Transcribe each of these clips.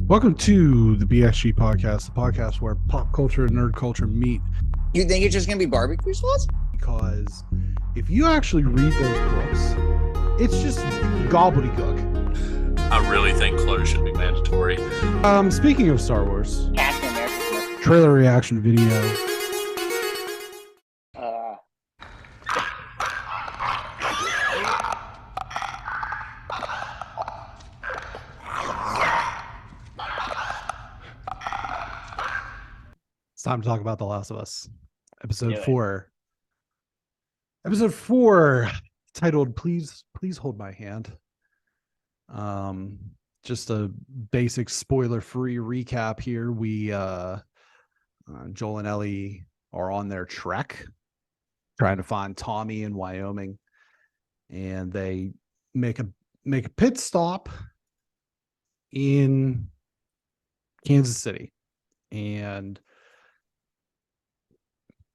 Welcome to the BXG Podcast, the podcast where pop culture and nerd culture meet. You think it's just going to be barbecue sauce? Because if you actually read those books, it's just gobbledygook. I really think clothes should be mandatory. Speaking of Star Wars, Captain America. trailer reaction video. It's time to talk about The Last of Us, episode 4. Episode 4, titled "Please Hold My Hand." Just a basic spoiler-free recap here. We Joel and Ellie are on their trek trying to find Tommy in Wyoming, and they make a pit stop in Kansas City and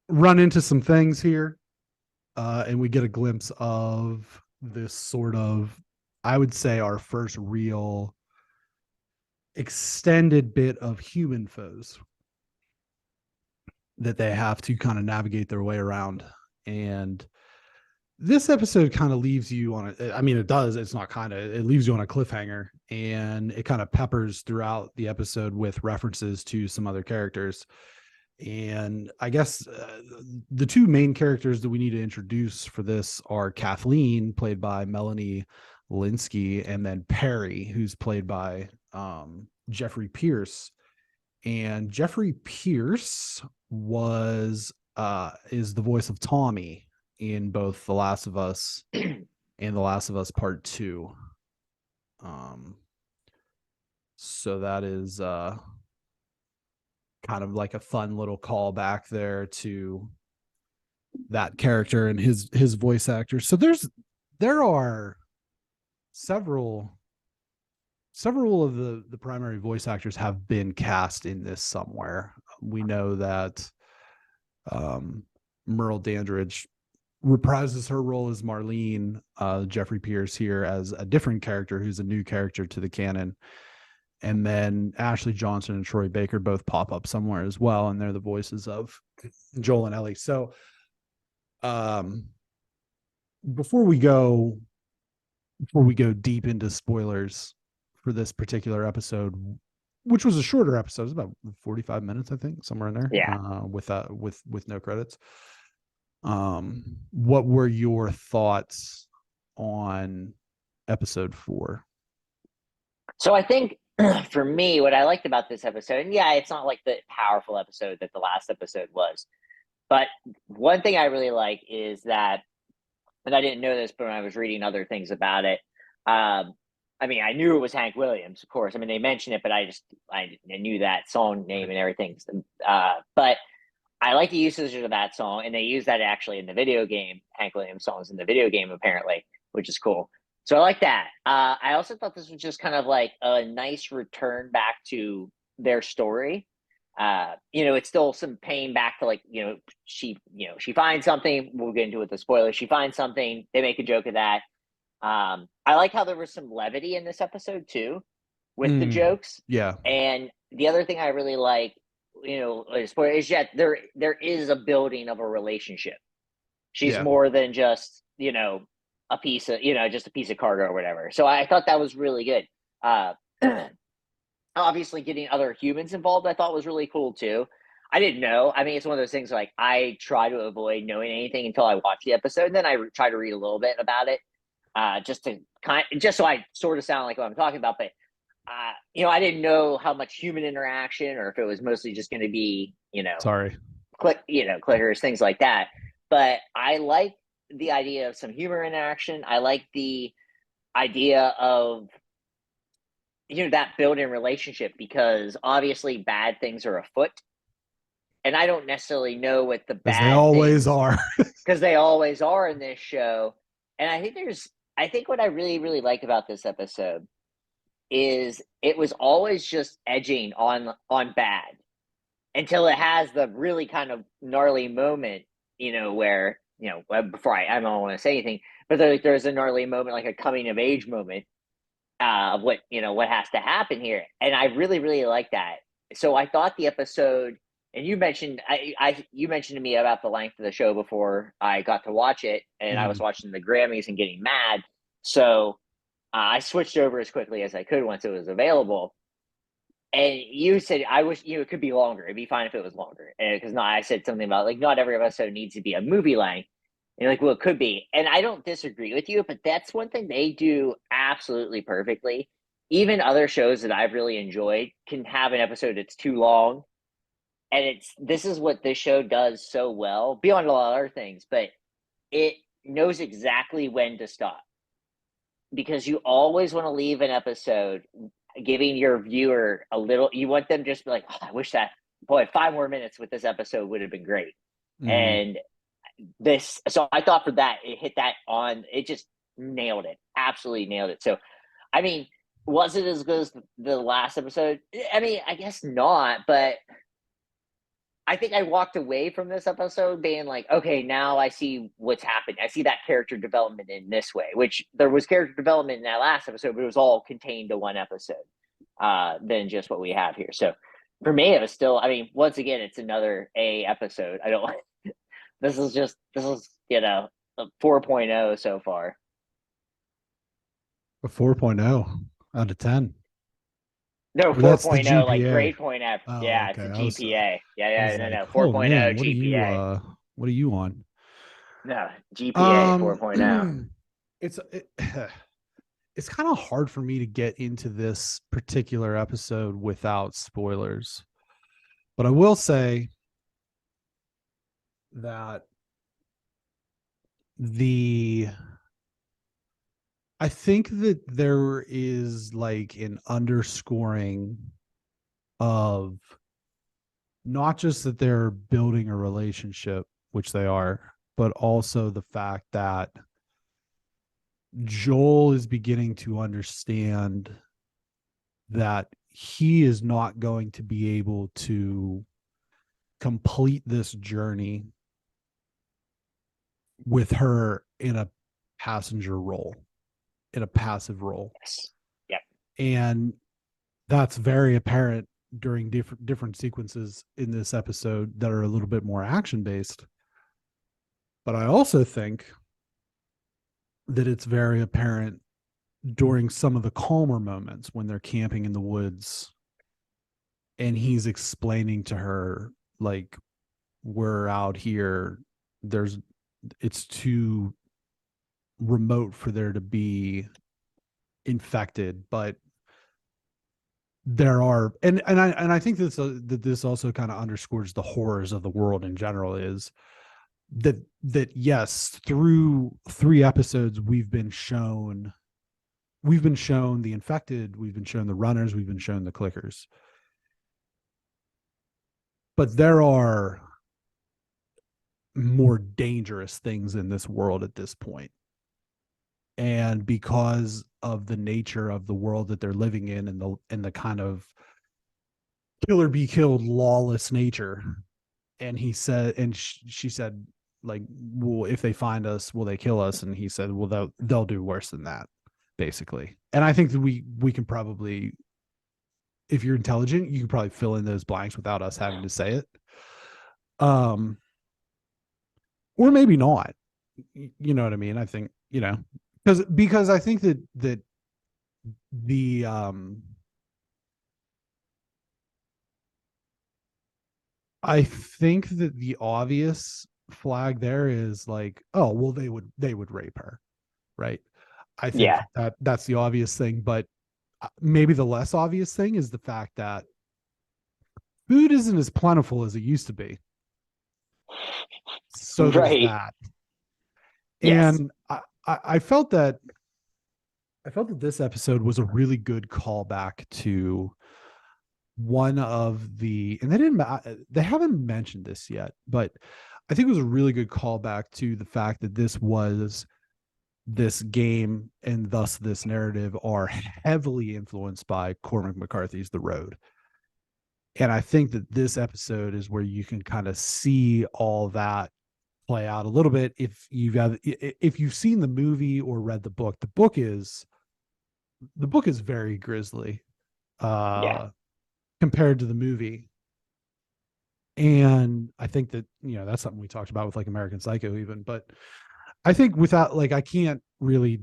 run into some things here, and we get a glimpse of this sort of, I would say, our first real extended bit of human foes that they have to kind of navigate their way around. And this episode kind of leaves you on it leaves you on a cliffhanger, and it kind of peppers throughout the episode with references to some other characters. And I guess the two main characters that we need to introduce for this are Kathleen, played by Melanie Linsky, and then Perry, who's played by Jeffrey Pierce. And Jeffrey Pierce is the voice of Tommy in both The Last of Us and The Last of Us Part 2. So that is kind of like a fun little callback there to that character and his voice actor. So there are several of the primary voice actors have been cast in this somewhere. We know that Merle Dandridge reprises her role as Marlene, Jeffrey Pierce here as a different character who's a new character to the canon. And then Ashley Johnson and Troy Baker both pop up somewhere as well, and they're the voices of Joel and Ellie. So before we go deep into spoilers for this particular episode, which was a shorter episode, it was about 45 minutes, I think, somewhere in there. Yeah. With no credits. What were your thoughts on episode 4? So I think for me, what I liked about this episode, and yeah, it's not like the powerful episode that the last episode was, but one thing I really like is that, and I didn't know this, but when I was reading other things about it, I knew it was Hank Williams, of course. I mean, they mentioned it, but I knew that song name and everything. But I like the usage of that song, and they use that actually in the video game. Hank Williams songs in the video game, apparently, which is cool. So I like that. I also thought this was just kind of like a nice return back to their story. It's still some pain back to she finds something. We'll get into it with the spoilers. She finds something. They make a joke of that. I like how there was some levity in this episode too, with the jokes. Yeah. And the other thing I really like, is that there is a building of a relationship. She's more than just, a piece of, just a piece of cargo or whatever. So I thought that was really good. Obviously getting other humans involved, I thought was really cool too. I didn't know. I mean, it's one of those things like I try to avoid knowing anything until I watch the episode. And then I try to read a little bit about it, just so I sort of sound like what I'm talking about. But, I didn't know how much human interaction, or if it was mostly just going to be, clickers, things like that. But I like the idea of some humor interaction. I like the idea of, that built-in relationship, because obviously bad things are afoot. And I don't necessarily know what the bad they always are. Because they always are in this show. And I think what I really, really like about this episode is it was always just edging on bad until it has the really kind of gnarly moment, where, before I don't want to say anything, but there's a gnarly moment, like a coming of age moment. of what has to happen here. And I really, really like that. So I thought the episode, and you mentioned you mentioned to me about the length of the show before I got to watch it, and I was watching the Grammys and getting mad. So I switched over as quickly as I could once it was available. And you said, I wish it could be longer. It'd be fine if it was longer. Because I said something about like not every episode needs to be a movie length. And you're like, well, it could be. And I don't disagree with you, but that's one thing they do absolutely perfectly. Even other shows that I've really enjoyed can have an episode that's too long. And this is what this show does so well, beyond a lot of other things, but it knows exactly when to stop. Because you always want to leave an episode giving your viewer a little, you want them just to be like, oh, I wish that, 5 more minutes with this episode would have been great. And so I thought for that, it hit that on, it just nailed it, absolutely nailed it. So, I mean, was it as good as the last episode? I mean, I guess not, but I think I walked away from this episode being like, okay, now I see what's happened. I see that character development in this way, which there was character development in that last episode, but it was all contained to one episode than just what we have here. So for me, it was still, I mean, once again, it's another A episode. I don't this is a 4.0 so far. A 4.0 out of 10. No, 4.0, like grade point F. Oh, yeah, okay. It's a GPA. No. 4.0 Oh, man, GPA. What are you on? No, GPA 4.0. It's kind of hard for me to get into this particular episode without spoilers. But I will say that I think that there is like an underscoring of not just that they're building a relationship, which they are, but also the fact that Joel is beginning to understand that he is not going to be able to complete this journey with her in a passenger role, in a passive role. Yes. Yep. And that's very apparent during different sequences in this episode that are a little bit more action based. But I also think that it's very apparent during some of the calmer moments when they're camping in the woods and he's explaining to her, like, we're out here, it's too remote for there to be infected, but there are, and I think that this also kind of underscores the horrors of the world in general, is that yes, through 3 episodes we've been shown the infected, we've been shown the runners, we've been shown the clickers, but there are more dangerous things in this world at this point. And because of the nature of the world that they're living in and the kind of kill or be killed lawless nature. And he said, and she said, like, well, if they find us, will they kill us? And he said, well, they'll do worse than that, basically. And I think that we can probably, if you're intelligent, you can probably fill in those blanks without us having to say it. Or maybe not. You know what I mean? I think, because I think that the I think that the obvious flag there is like, oh, well, they would rape her, right? I think that's the obvious thing, but maybe the less obvious thing is the fact that food isn't as plentiful as it used to be. So there's that. Yes. And I felt that this episode was a really good callback to one of the, and they haven't mentioned this yet, but I think it was a really good callback to the fact that this game and thus this narrative are heavily influenced by Cormac McCarthy's The Road. And I think that this episode is where you can kind of see all that play out a little bit. If you've seen the movie or read the book is the book is very grisly Yeah. compared to the movie. And I think that, that's something we talked about with like American Psycho even, but I think without like, I can't really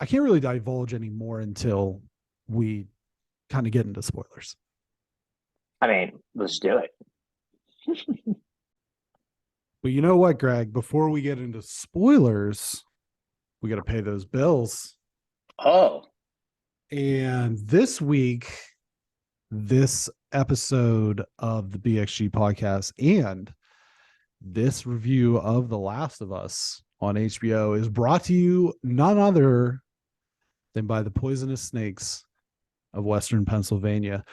divulge anymore until we kind of get into spoilers. I mean, let's do it. But you know what, Greg, before we get into spoilers, we got to pay those bills. Oh. And this week, this episode of the BXG podcast and this review of The Last of Us on HBO is brought to you none other than by the poisonous snakes of Western Pennsylvania.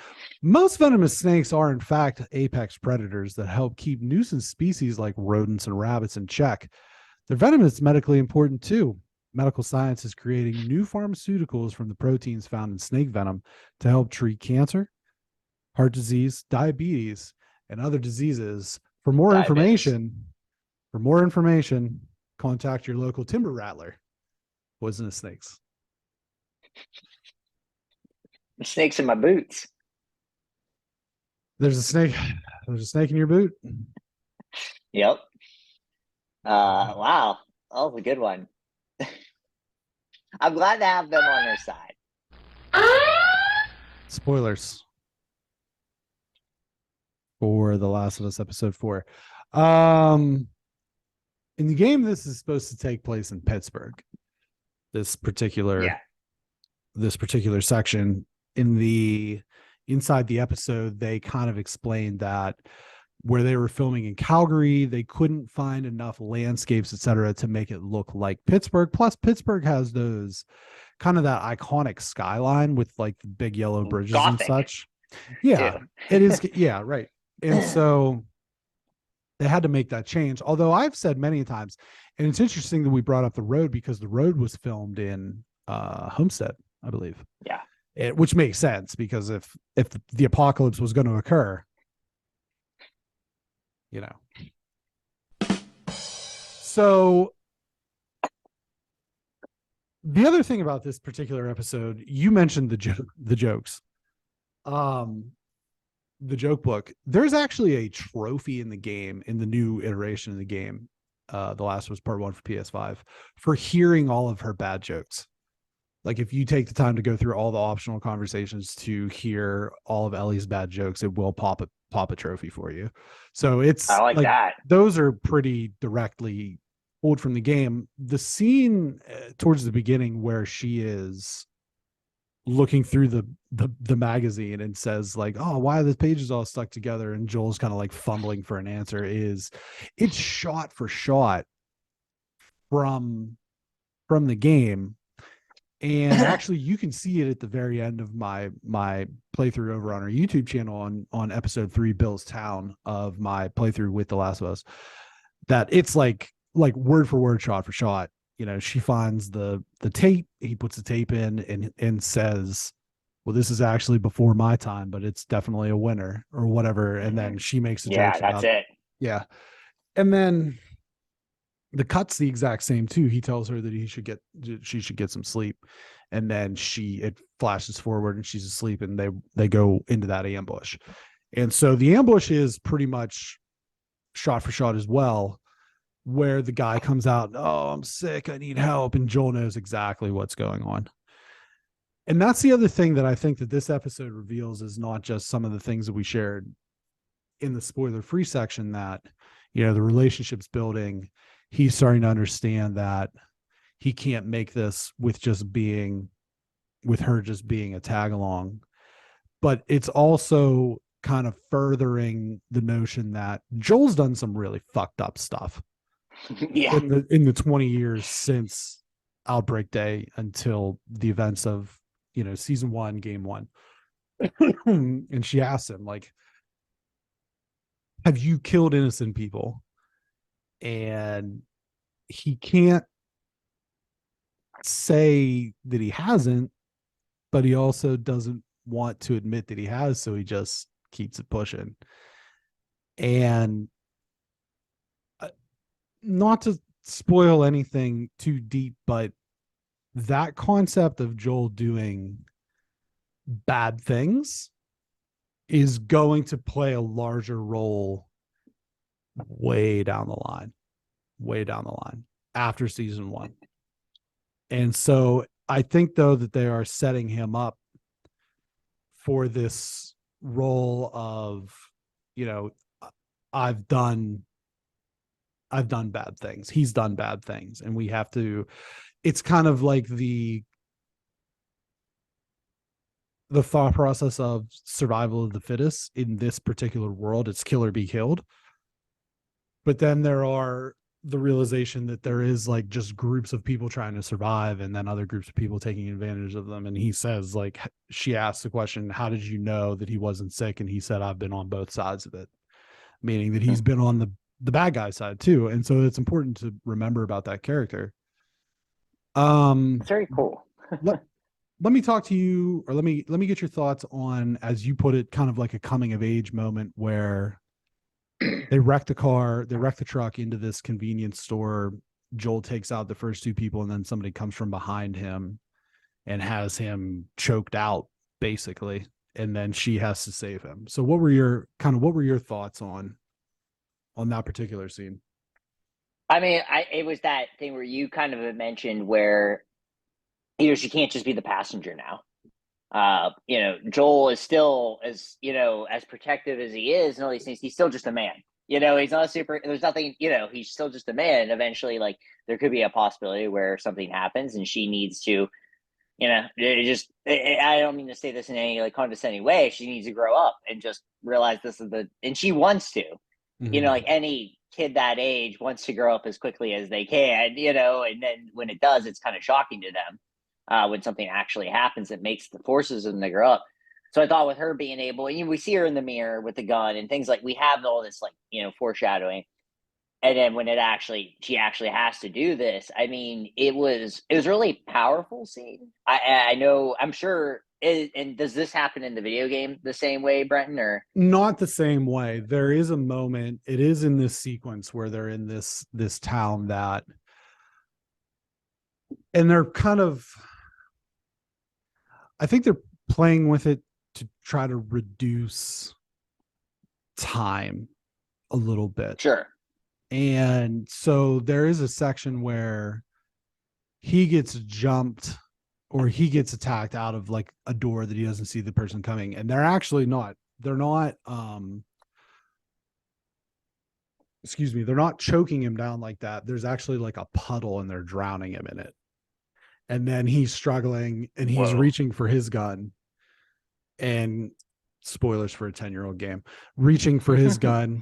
Most venomous snakes are, in fact, apex predators that help keep nuisance species like rodents and rabbits in check. Their venom is medically important too. Medical science is creating new pharmaceuticals from the proteins found in snake venom to help treat cancer, heart disease, diabetes, and other diseases. For more information, contact your local timber rattler. Poisonous snakes. The snake's in my boots. There's a snake in your boot. Yep. Wow. That was a good one. I'm glad to have them on their side. Spoilers for The Last of Us episode 4. In the game, this is supposed to take place in Pittsburgh. This particular section inside the episode, they kind of explained that where they were filming in Calgary, they couldn't find enough landscapes, etc., to make it look like Pittsburgh. Plus, Pittsburgh has those kind of that iconic skyline with like the big yellow bridges Gothic, and such. Yeah, it is. Yeah, right. And so they had to make that change. Although I've said many times, and it's interesting that we brought up the road because the road was filmed in Homestead, I believe. Yeah. Which makes sense because if the apocalypse was going to occur, So the other thing about this particular episode, you mentioned the jokes. The joke book. There's actually a trophy in the game, in the new iteration of the game, The Last of Us Part 1 for PS5, for hearing all of her bad jokes. Like if you take the time to go through all the optional conversations to hear all of Ellie's bad jokes, it will pop a trophy for you. So it's I like that. Those are pretty directly pulled from the game. The scene towards the beginning where she is looking through the magazine and says like, oh, why are the pages all stuck together? And Joel's kind of like fumbling for an answer. It's shot for shot from the game. And actually, you can see it at the very end of my playthrough over on our YouTube channel on episode 3, Bill's Town, of my playthrough with The Last of Us, that it's like word for word, shot for shot. She finds the tape, he puts the tape in and says, well, this is actually before my time, but it's definitely a winner or whatever. And then she makes a joke. Yeah, that's it. Yeah. And then the cut's the exact same too. He tells her that she should get some sleep, and then it flashes forward and she's asleep, and they go into that ambush. And so the ambush is pretty much shot for shot as well, where the guy comes out, oh, I'm sick, I need help, and Joel knows exactly what's going on. And that's the other thing that I think that this episode reveals, is not just some of the things that we shared in the spoiler-free section, that the relationship's building. He's starting to understand that he can't make this with her just being a tag along. But it's also kind of furthering the notion that Joel's done some really fucked up stuff in the 20 years since Outbreak Day until the events of, season 1, game 1. And she asks him, like, have you killed innocent people? And he can't say that he hasn't, but he also doesn't want to admit that he has, so he just keeps it pushing. And not to spoil anything too deep, but that concept of Joel doing bad things is going to play a larger role way down the line after season 1. And so I think, though, that they are setting him up for this role of, I've done bad things. He's done bad things. And we have to, it's kind of like the thought process of survival of the fittest in this particular world. It's kill or be killed. But then there are the realization that there is like just groups of people trying to survive, and then other groups of people taking advantage of them. And he says, like, she asked the question, how did you know that he wasn't sick? And he said, I've been on both sides of it, meaning that he's been on the bad guy side too. And so it's important to remember about that character. It's very cool. Let me talk to you, or let me get your thoughts on, as you put it, kind of like a coming of age moment where they wreck the truck into this convenience store. Joel takes out the first 2 people, and then somebody comes from behind him and has him choked out, basically. And then she has to save him. So what were your thoughts on that particular scene? I mean, it was that thing where you kind of mentioned where, she can't just be the passenger now. Joel is still as protective as he is and all these things. He's still just a man. He's not there's nothing, he's still just a man. And eventually, like, there could be a possibility where something happens and she needs to, I don't mean to say this in any like condescending way. She needs to grow up and just realize and she wants to, like any kid that age wants to grow up as quickly as they can, and then when it does, it's kind of shocking to them. When something actually happens that makes the forces of them to grow up. So I thought with her being able, and we see her in the mirror with the gun and things, like we have all this like, foreshadowing. And then when she actually has to do this, I mean, it was really powerful scene. I know, I'm sure. And does this happen in the video game the same way, Brenton, or not the same way? There is a moment, it is in this sequence where they're in this town and they're kind of, I think they're playing with it to try to reduce time a little bit. Sure. And so there is a section where he gets jumped or he gets attacked out of like a door that he doesn't see the person coming. And they're not choking him down like that. There's actually like a puddle and they're drowning him in it. And then he's struggling and he's reaching for his gun, and spoilers for a 10-year-old game, reaching for his gun,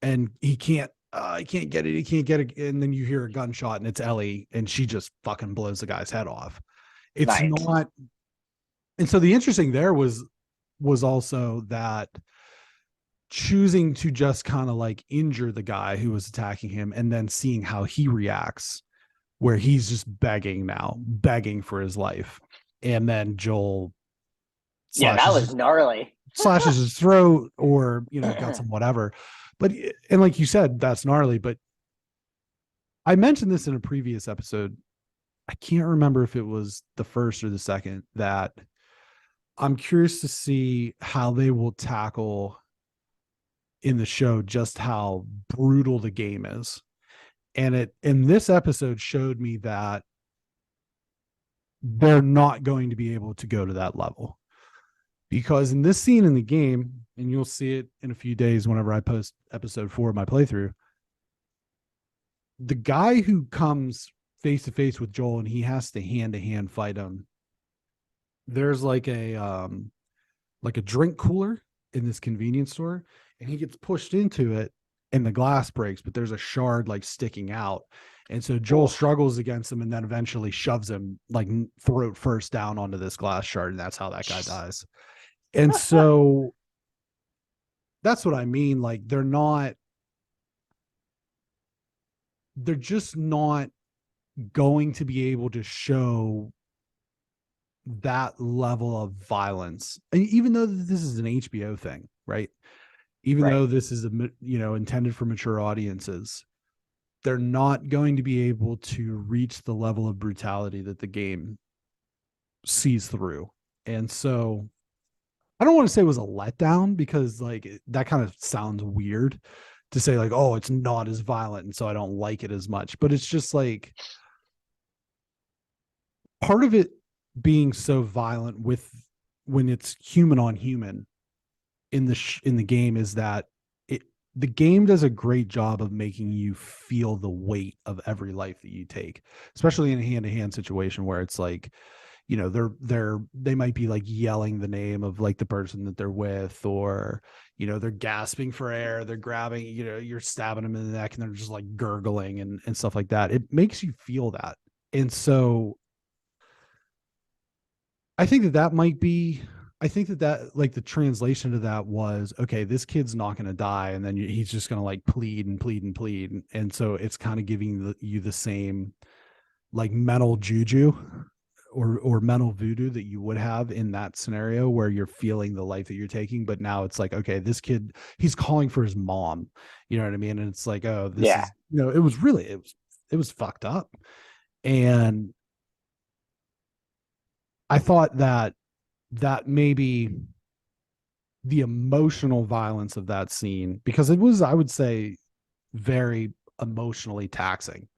and he can't get it. And then you hear a gunshot and it's Ellie, and she just fucking blows the guy's head off. It's nice. Not. And so the interesting there was also that choosing to just kind of like injure the guy who was attacking him and then seeing how he reacts, where he's just begging for his life. And then Joel that was gnarly. Slashes his throat, or, got some whatever. But, and like you said, that's gnarly. But I mentioned this in a previous episode. I can't remember if it was the first or the second, that I'm curious to see how they will tackle in the show just how brutal the game is. And this episode showed me that they're not going to be able to go to that level, because in this scene in the game, and you'll see it in a few days whenever I post episode 4 of my playthrough, the guy who comes face to face with Joel and he has to hand fight him, there's like a drink cooler in this convenience store, and he gets pushed into it and the glass breaks, but there's a shard like sticking out. And so Joel struggles against him and then eventually shoves him like throat first down onto this glass shard. And that's how that guy dies. And so that's what I mean. Like they're just not going to be able to show that level of violence. And even though this is an HBO thing, right? Even though this is intended for mature audiences, they're not going to be able to reach the level of brutality that the game sees through. And so I don't want to say it was a letdown, because like that kind of sounds weird to say like, oh, it's not as violent and so I don't like it as much. But it's just like part of it being so violent with when it's human on human in the game is that the game does a great job of making you feel the weight of every life that you take, especially in a hand-to-hand situation where it's like, you know, they might be like yelling the name of like the person that they're with, or, you know, they're gasping for air, they're grabbing, you know, you're stabbing them in the neck and they're just like gurgling and stuff like that. It makes you feel that. And so I think that might be, I think that like the translation to that was, okay, this kid's not going to die. And then he's just going to like plead and plead and plead. And so it's kind of giving you the same like mental juju or mental voodoo that you would have in that scenario where you're feeling the life that you're taking. But now it's like, okay, this kid, he's calling for his mom, you know what I mean? And it's like, oh, this is, you know, it was fucked up. And I thought that maybe the emotional violence of that scene, because it was, I would say, very emotionally taxing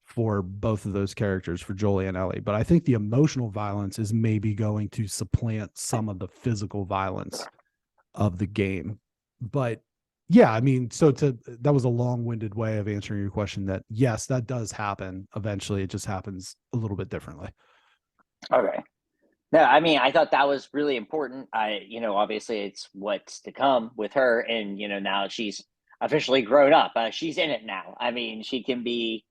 for both of those characters, for Jolie and Ellie. But I think the emotional violence is maybe going to supplant some of the physical violence of the game. But yeah, I mean, that was a long-winded way of answering your question that yes, that does happen eventually. It just happens a little bit differently. Okay. No, I mean, I thought that was really important. Obviously it's what's to come with her. And, you know, now she's officially grown up. She's in it now. I mean, she can be,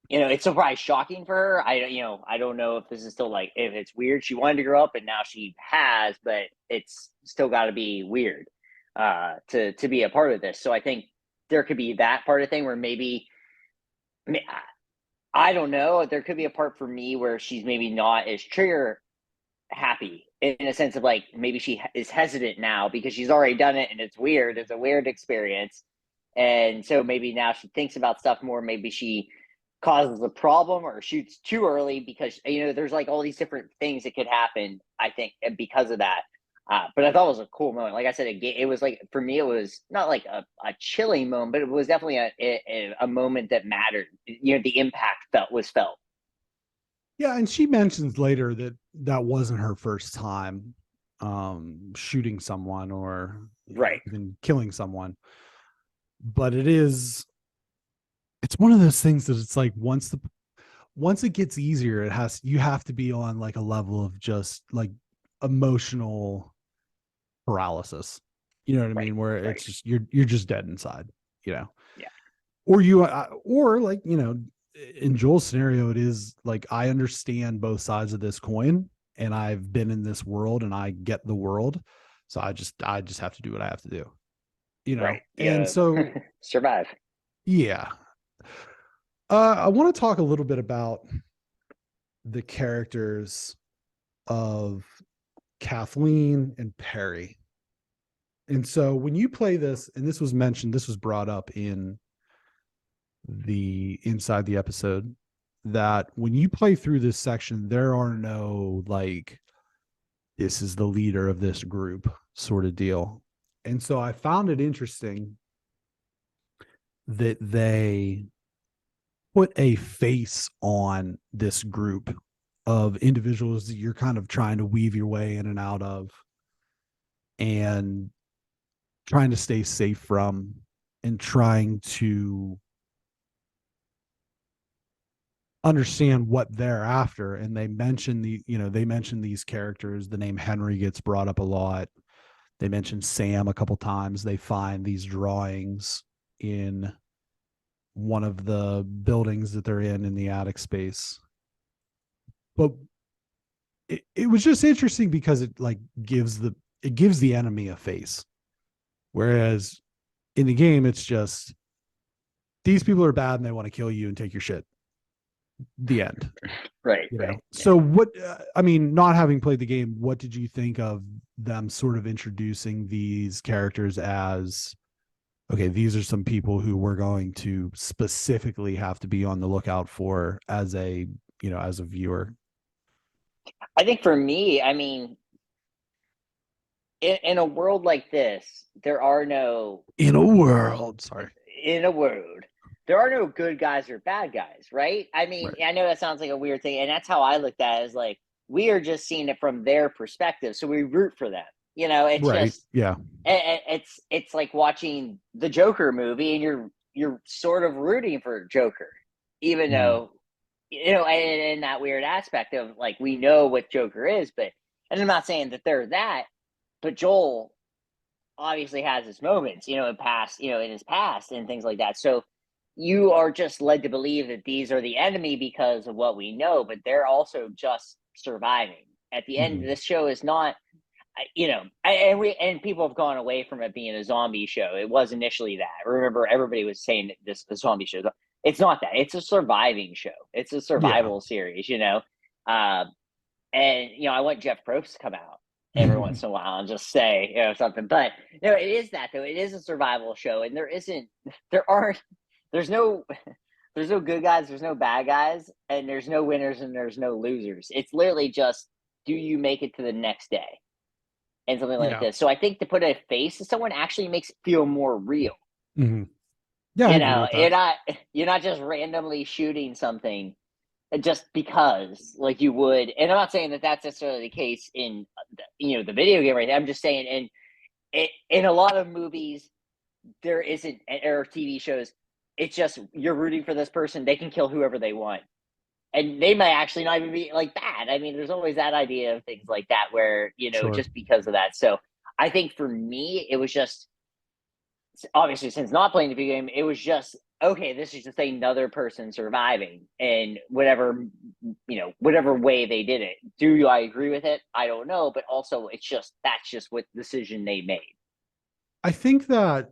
you know, it's so probably shocking for her. I don't know if this is still like, if it's weird. She wanted to grow up and now she has, but it's still got to be weird to be a part of this. So I think there could be that part of the thing where maybe, I don't know. There could be a part for me where she's maybe not as trigger happy in a sense of like, maybe she is hesitant now because she's already done it and it's weird. It's a weird experience. And so maybe now she thinks about stuff more. Maybe she causes a problem or shoots too early because, you know, there's like all these different things that could happen, I think, because of that. But I thought it was a cool moment. Like I said, it was like, for me, it was not like a chilling moment, but it was definitely a moment that mattered. You know, the impact was felt. Yeah, and she mentions later that wasn't her first time shooting someone or right, even killing someone. But it's one of those things that it's like once it gets easier, you have to be on like a level of just like emotional paralysis. You know what I mean? Where it's just you're just dead inside, you know. Yeah. Or like, you know, in Joel's scenario, it is like, I understand both sides of this coin and I've been in this world and I get the world. So I just have to do what I have to do, you know? Right. And so survive. Yeah. I want to talk a little bit about the characters of Kathleen and Perry. And so when you play this, and this was brought up in inside the episode, that when you play through this section, there are no like, this is the leader of this group sort of deal. And so I found it interesting that they put a face on this group of individuals that you're kind of trying to weave your way in and out of and trying to stay safe from and trying to understand what they're after. And they mention these characters. The name Henry gets brought up a lot. They mention Sam a couple times. They find these drawings in one of the buildings that they're in the attic space. But it was just interesting because it like gives the enemy a face. Whereas in the game, it's just, these people are bad and they want to kill you and take your shit. The end. Right. You know? Right. So what, I mean, not having played the game, what did you think of them sort of introducing these characters as okay, these are some people who we're going to specifically have to be on the lookout for as a, as a viewer. I think for me, I mean, in a world like this, there are no In a world, sorry. in a world, there are no good guys or bad guys, right? I mean, Right. I know that sounds like a weird thing, and that's how I looked at it, is like we are just seeing it from their perspective, so we root for them. It's Right. just Yeah. it's like watching the Joker movie, and you're sort of rooting for Joker, even Mhm. though in that weird aspect of like we know what Joker is, but and I'm not saying that they're that, but Joel obviously has his moments, in his past and things like that. So you are just led to believe that these are the enemy because of what we know, but they're also just surviving. At the end, Mhm. this show is not, and people have gone away from it being a zombie show. It was initially that. Remember, everybody was saying that this a zombie show. It's not that. It's a surviving show. It's a Yeah. survival series. Uh, and I want Jeff Probst to come out every once in a while and just say something. But no, it is that though. It is a survival show, and there aren't, there's no, there's no good guys, there's no bad guys, and there's no winners and there's no losers. It's literally just, do you make it to the next day and something like Yeah. this. So I think to put a face to someone actually makes it feel more real. Mhm. Yeah, I agree with that. You're not just randomly shooting something just because, like you would. And I'm not saying that that's necessarily the case in the video game, right? I'm just saying in a lot of movies there isn't, or TV shows, it's just you're rooting for this person, they can kill whoever they want, and they might actually not even be like bad. I mean, there's always that idea of things like that where Sure. just because of that. So I think for me it was just, obviously, since not playing the video game, it was just, okay, this is just another person surviving, and whatever way they did it. Do I agree with it? I don't know, but also that's just what decision they made. I think that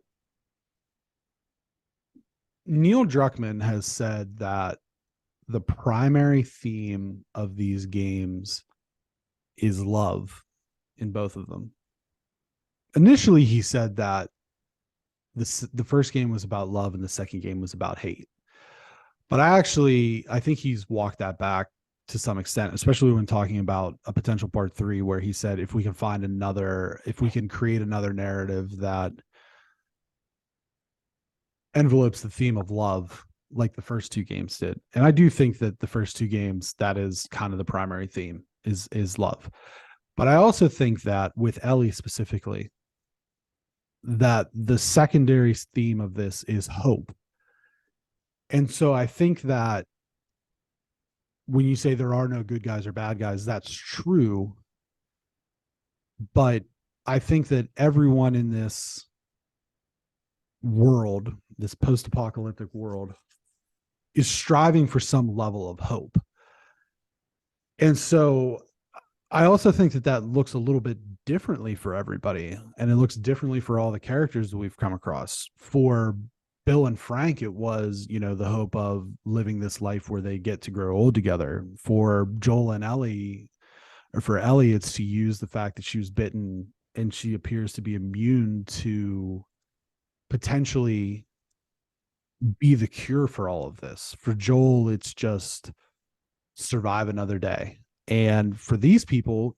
Neil Druckmann has said that the primary theme of these games is love in both of them. Initially, he said that the first game was about love and the second game was about hate. But I think he's walked that back to some extent, especially when talking about a potential part 3, where he said if we can create another narrative that envelopes the theme of love like the first 2 games did. And I do think that the first 2 games, that is kind of the primary theme, is love. But I also think that with Ellie specifically, that the secondary theme of this is hope. And so I think that when you say there are no good guys or bad guys, that's true. But I think that everyone in this world, this post-apocalyptic world, is striving for some level of hope. And so I also think that looks a little bit differently for everybody, and it looks differently for all the characters that we've come across. For Bill and Frank, it was, the hope of living this life where they get to grow old together. For Joel and Ellie, or for Ellie, it's to use the fact that she was bitten and she appears to be immune to potentially be the cure for all of this. For Joel, it's just survive another day. And for these people,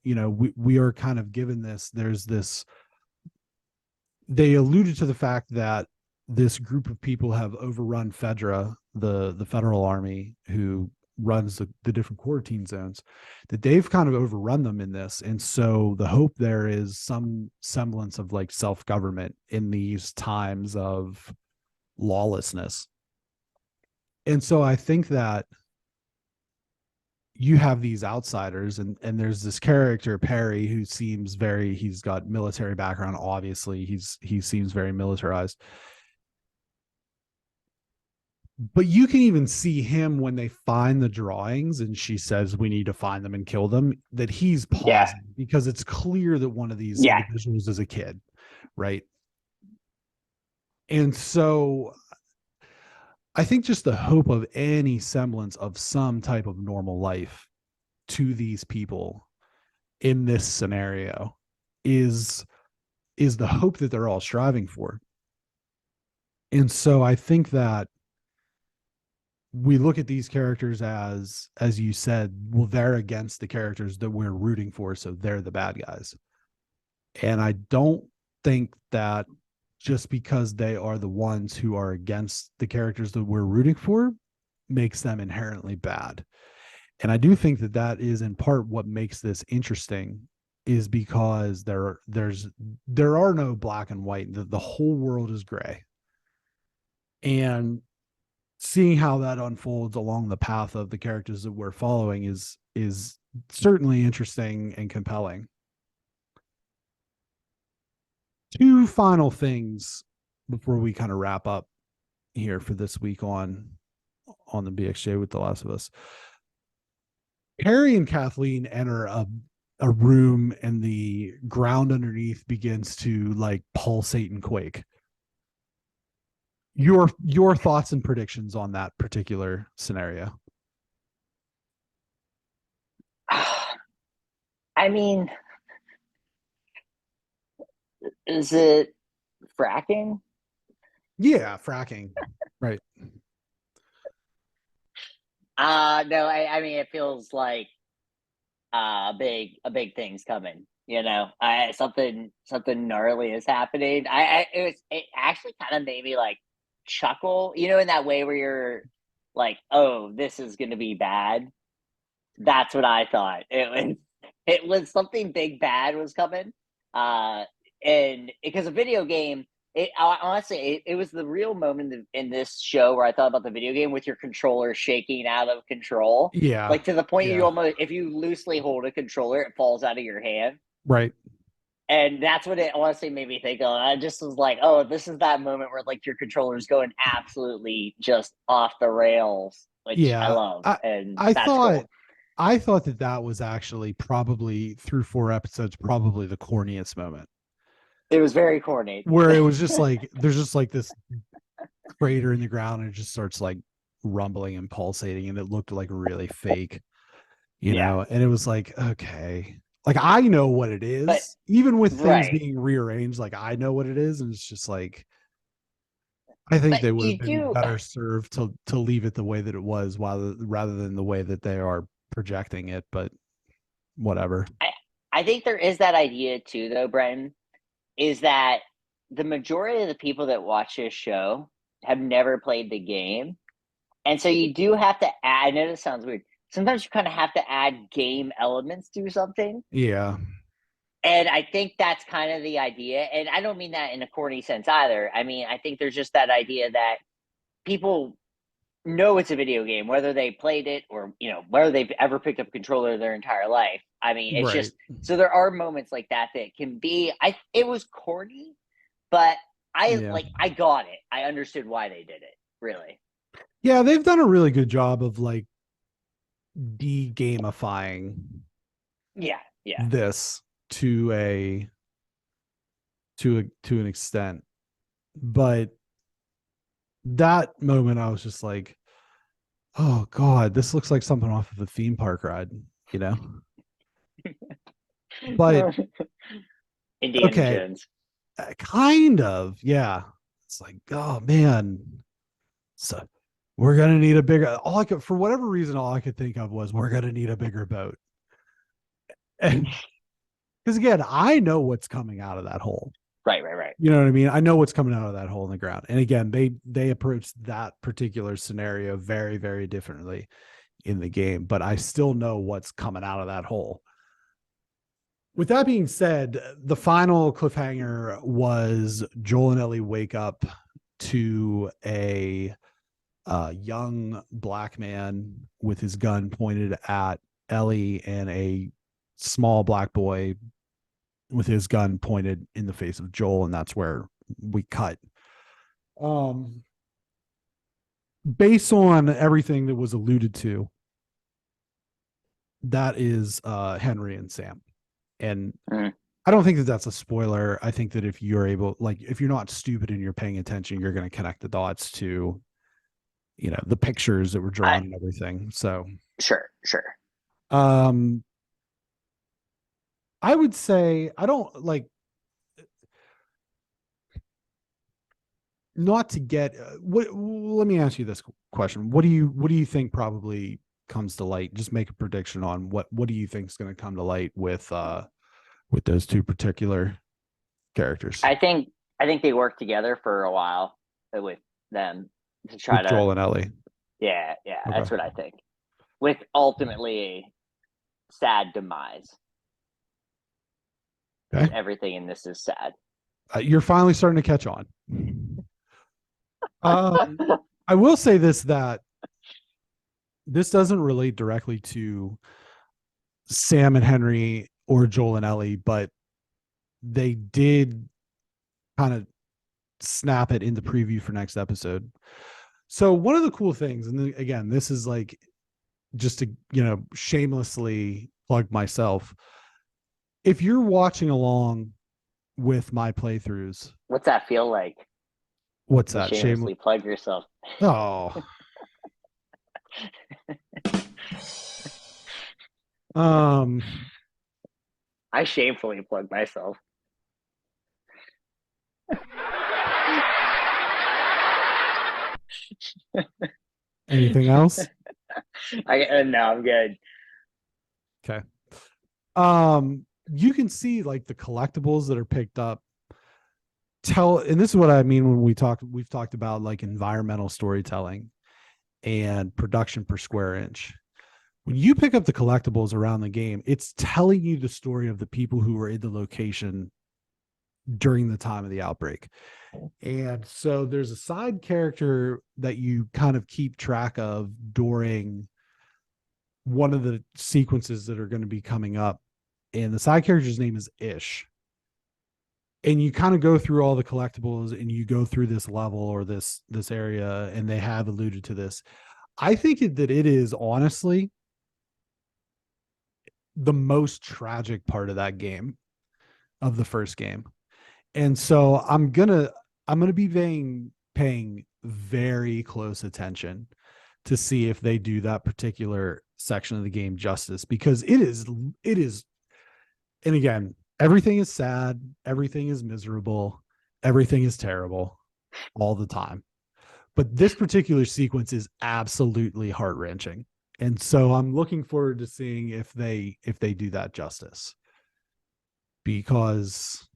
we are kind of given this, they alluded to the fact that this group of people have overrun Fedra, the federal army who runs the different quarantine zones, that they've kind of overrun them in this. And so the hope there is some semblance of like self-government in these times of lawlessness. And so I think that you have these outsiders, and there's this character Perry who seems he's got military background. Obviously he seems very militarized, but you can even see him when they find the drawings and she says we need to find them and kill them, that he's pausing because it's clear that one of these individuals is a kid, right? And so I think just the hope of any semblance of some type of normal life to these people in this scenario is the hope that they're all striving for. And so I think that we look at these characters as you said, well, they're against the characters that we're rooting for, so they're the bad guys. And I don't think that just because they are the ones who are against the characters that we're rooting for makes them inherently bad. And I do think that that is in part what makes this interesting, is because there are no black and white. The whole world is gray. And seeing how that unfolds along the path of the characters that we're following is certainly interesting and compelling. Two final things before we kind of wrap up here for this week on the BXJ with The Last of Us. Perry and Kathleen enter a room, and the ground underneath begins to like pulsate and quake. Your thoughts and predictions on that particular scenario? I mean, is it fracking? Yeah, fracking. Right. No, I mean, it feels like a big thing's coming. You know, something gnarly is happening. It actually kind of made me like chuckle, you know, in that way where you're like, oh, this is gonna be bad. That's what I thought. It was something big bad was coming. And because a video game, honestly, it was the real moment in this show where I thought about the video game with your controller shaking out of control. Yeah. Like to the point you Yeah. almost, if you loosely hold a controller, it falls out of your hand. Right. And that's what it honestly made me think of. I just was like, oh, this is that moment where like your controller's going absolutely just off the rails, which I Yeah. love. And I that's thought cool. I thought that was actually probably through 4 episodes, probably the corniest moment, It was very corny. where it was just like there's just like this crater in the ground, and it just starts like rumbling and pulsating, and it looked like really fake, you Yeah. know. And it was like, okay, like I know what it is, But even with things right. being rearranged, like I know what it is, and it's just like I think But they would you have been do better served to leave it the way that it was, rather than the way that they are projecting it. But whatever. I think there is that idea too, though, Brenton, is that the majority of the people that watch this show have never played the game. And so you do have to add, I know this sounds weird. Sometimes you kind of have to add game elements to something. Yeah. And I think that's kind of the idea. And I don't mean that in a corny sense either. I mean, I think there's just that idea that people know it's a video game, whether they played it or, you know, whether they've ever picked up a controller their entire life. I mean, it's Right. just, so there are moments like that can be, it was corny, but Yeah. I got it. I understood why they did it, really. Yeah, they've done a really good job of like de-gamifying Yeah. this to an extent. But that moment I was just like, oh God, this looks like something off of a theme park ride, you know? But Indiana okay, Jones. kind of, yeah. It's like, oh man. So we're gonna need a bigger, for whatever reason, all I could think of was we're gonna need a bigger boat. And because again, I know what's coming out of that hole. Right. You know what I mean? I know what's coming out of that hole in the ground. And again, they approached that particular scenario very, very differently in the game, but I still know what's coming out of that hole. With that being said, the final cliffhanger was Joel and Ellie wake up to a young black man with his gun pointed at Ellie, and a small black boy with his gun pointed in the face of Joel, and that's where we cut. Based on everything that was alluded to, that is Henry and Sam. And I don't think that that's a spoiler. I think that if you're able, like, if you're not stupid and you're paying attention, you're going to connect the dots to, you know, the pictures that were drawn and everything. So Sure. I would say I don't like not to get let me ask you this question. What do you think probably comes to light? Just make a prediction on what do you think is going to come to light with those two particular characters. I think they worked together for a while with them to try with to Joel and Ellie. Yeah, Okay. that's what I think. With ultimately a sad demise. Okay. Everything in this is sad. You're finally starting to catch on. I will say this, that this doesn't relate directly to Sam and Henry or Joel and Ellie, but they did kind of snap it in the preview for next episode. So one of the cool things, and again, this is like just to, shamelessly plug myself. If you're watching along with my playthroughs, what's that feel like? What's that? Shamelessly plug yourself. Oh. I shamefully plug myself. Anything else? No, I'm good. Okay. You can see like the collectibles that are picked up. And this is what I mean when we've talked about like environmental storytelling and production per square inch. When you pick up the collectibles around the game, it's telling you the story of the people who were in the location during the time of the outbreak. And so there's a side character that you kind of keep track of during one of the sequences that are going to be coming up. And the side character's name is Ish. And you kind of go through all the collectibles and you go through this level or this area, and they have alluded to this. I think that it is honestly the most tragic part of that game, of the first game. And so I'm gonna be paying very close attention to see if they do that particular section of the game justice, because it is, and again, everything is sad, everything is miserable, everything is terrible all the time. But this particular sequence is absolutely heart-wrenching. And so I'm looking forward to seeing if they do that justice. Because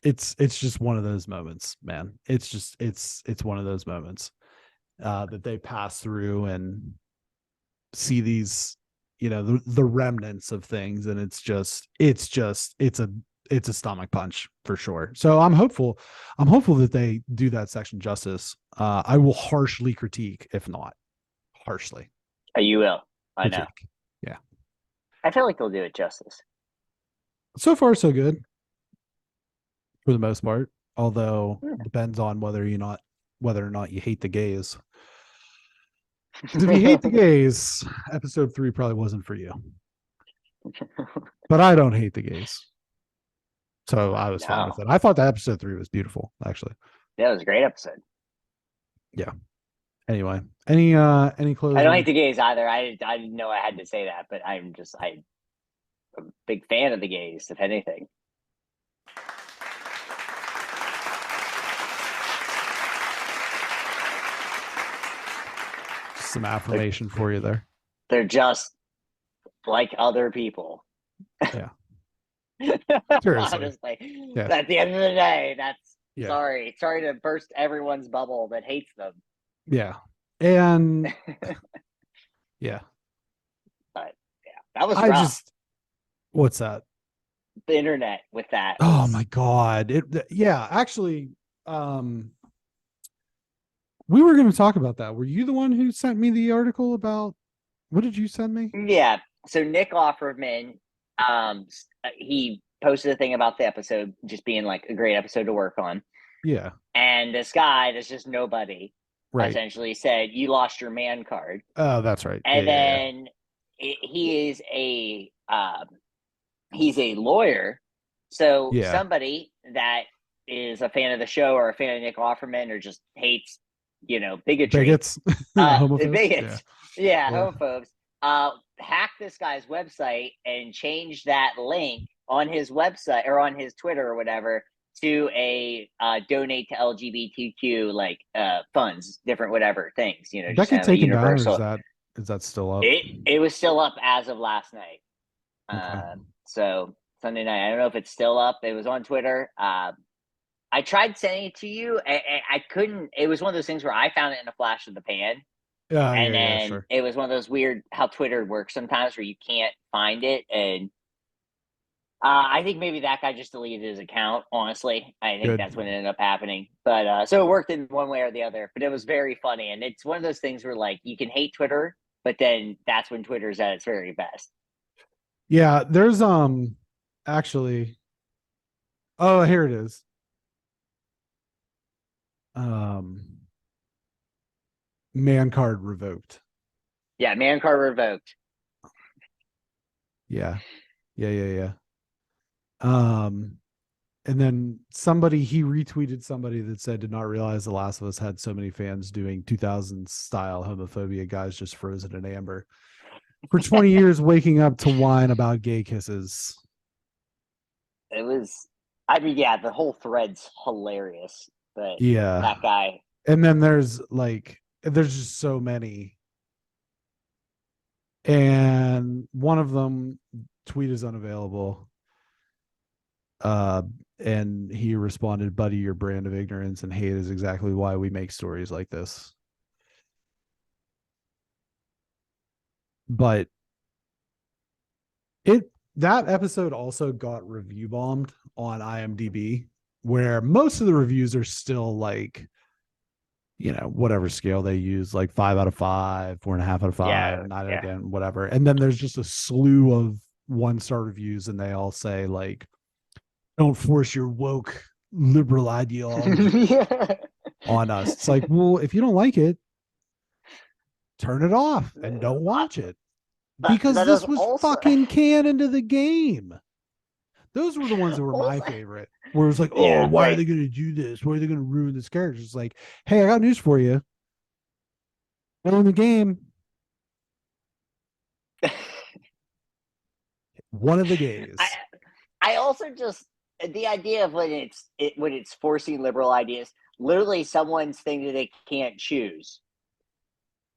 it's just one of those moments, man. It's one of those moments that they pass through and see these, the remnants of things, and it's a stomach punch for sure. So I'm hopeful that they do that section justice. I will harshly critique, if not harshly. You will. I know. Yeah. I feel like they'll do it justice. So far, so good. For the most part, although it depends on whether or not you hate the gays. If you hate the gays, episode 3 probably wasn't for you. But I don't hate the gays, so I was fine with it. I thought that episode 3 was beautiful, actually. Yeah, it was a great episode. Yeah. Anyway, any closing? I don't hate the gays either. I didn't know I had to say that, but I'm a big fan of the gays, if anything. Some affirmation for you there. They're just like other people. Yeah. Seriously. Honestly. Yeah. At the end of the day, that's Yeah. sorry to burst everyone's bubble that hates them. Yeah. And yeah. But yeah, that was rough. What's that? The internet with that. Oh my God. Actually, we were going to talk about that. Were you the one who sent me the article about, what did you send me? Yeah. So Nick Offerman, he posted a thing about the episode just being like a great episode to work on. Yeah. And this guy that's just nobody essentially said, "You lost your man card." Oh, that's right. And then he is he's a lawyer. So somebody that is a fan of the show or a fan of Nick Offerman or just hates, bigotry. Bigots. Bigots. Yeah, homophobes. Hack this guy's website and change that link on his website or on his Twitter or whatever to a donate to LGBTQ funds, different whatever things, That just get kind of a taken down, or universal. is that still up? It was still up as of last night. Okay. So Sunday night, I don't know if it's still up. It was on Twitter. I tried sending it to you. I couldn't. It was one of those things where I found it in a flash of the pan. And then Sure. it was one of those weird how Twitter works sometimes where you can't find it. And I think maybe that guy just deleted his account, honestly. I think that's what ended up happening. But so it worked in one way or the other. But it was very funny. And it's one of those things where, like, you can hate Twitter, but then that's when Twitter's at its very best. Yeah, there's actually, oh, here it is. Man card revoked. Yeah, man card revoked. Yeah. And then he retweeted somebody that said, did not realize The Last of Us had so many fans doing 2000s style homophobia. Guys just frozen in amber for 20 years, waking up to whine about gay kisses. It was, I mean, yeah, the whole thread's hilarious. But yeah, that guy. And then there's just so many. And one of them, tweet is unavailable. And he responded, buddy, your brand of ignorance and hate is exactly why we make stories like this. But that episode also got review bombed on IMDb, where most of the reviews are still like, whatever scale they use, like 5 out of 5, 4.5 out of 5, 9 out of 10, whatever. And then there's just a slew of 1-star reviews, and they all say, like, don't force your woke liberal ideology on us. It's like, well, if you don't like it, turn it off and don't watch it. Because this was also fucking canon to the game. Those were the ones that were my favorite. Where it was like, why are they going to do this? Why are they going to ruin this character? It's like, hey, I got news for you. Well, in the game, one of the gays. I also just, the idea of when it's forcing liberal ideas, literally someone's thing that they can't choose.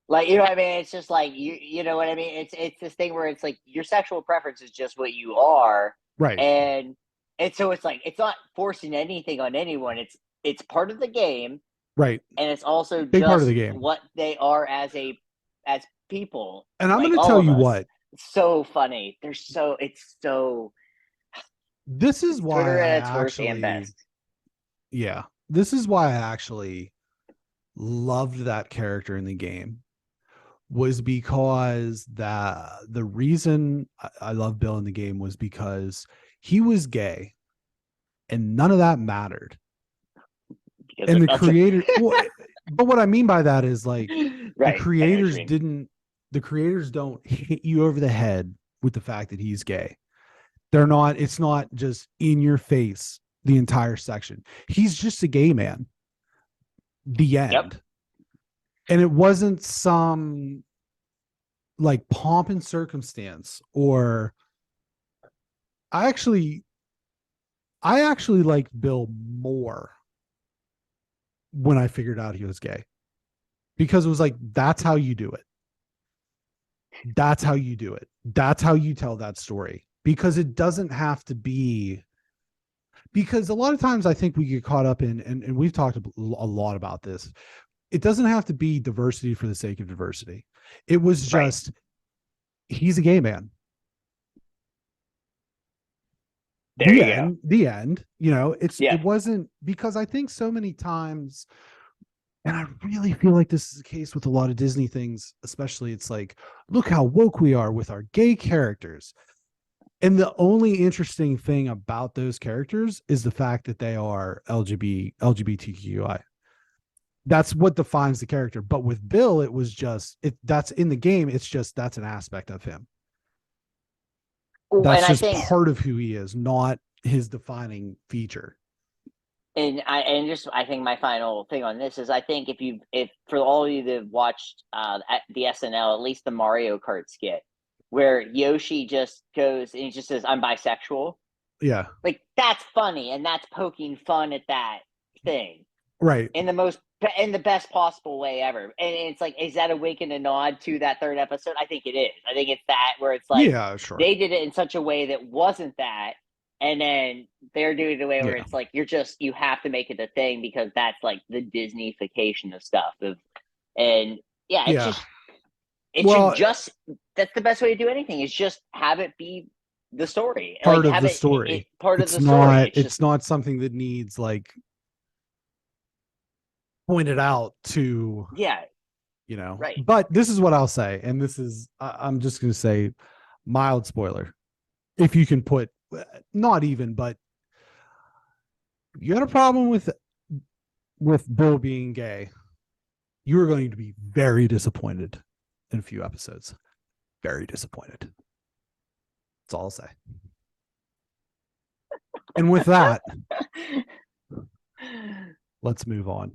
Like, you know what I mean? It's just like, you know what I mean? It's this thing where it's like your sexual preference is just what you are. Right. And so it's like, it's not forcing anything on anyone. It's part of the game. Right. And it's also big just part of the game. What they are as people. And I'm going to tell you what. It's so funny. It's so. This is why Twitter at its worst and best. Yeah. This is why I actually loved that character in the game. Was because the reason I love Bill in the game was because he was gay, and none of that mattered. And the creator, but what I mean by that is, like, the creators don't hit you over the head with the fact that he's gay. It's not just in your face the entire section. He's just a gay man. The end. Yep. And it wasn't some like pomp and circumstance, or I actually liked Bill more when I figured out he was gay, because it was like, that's how you do it. That's how you do it. That's how you tell that story, because it doesn't have to be, because a lot of times I think we get caught up in, and we've talked a lot about this. It doesn't have to be diversity for the sake of diversity. It was just, he's a gay man. The end. It wasn't, because I think so many times, and I really feel like this is the case with a lot of Disney things, especially, it's like, look how woke we are with our gay characters. And the only interesting thing about those characters is the fact that they are LGBTQI. That's what defines the character. But with Bill, it was just, that's in the game. It's just, that's an aspect of him. That's just part of who he is, not his defining feature. And I think my final thing on this is, I think if for all of you that have watched the SNL, at least the Mario Kart skit, where Yoshi just goes and he just says, I'm bisexual. Yeah. Like, that's funny, and that's poking fun at that thing Right. in the best possible way ever. And it's like, is that a wink and a nod to that third episode? I think it is. I think it's that where it's like, Yeah, sure. they did it in such a way that wasn't that, and then they're doing it a way where it's like, you have to make it a thing because that's like the Disneyfication of stuff. And it's just that's the best way to do anything, is just have it be the story. Part like, of the story. Part it's of the story. It's not something that needs like pointed out to, right. But this is what I'll say, and this is, I'm just going to say, mild spoiler. If you can put, not even, but you got a problem with Bill being gay, you are going to be very disappointed in a few episodes. Very disappointed. That's all I'll say. And with that, let's move on.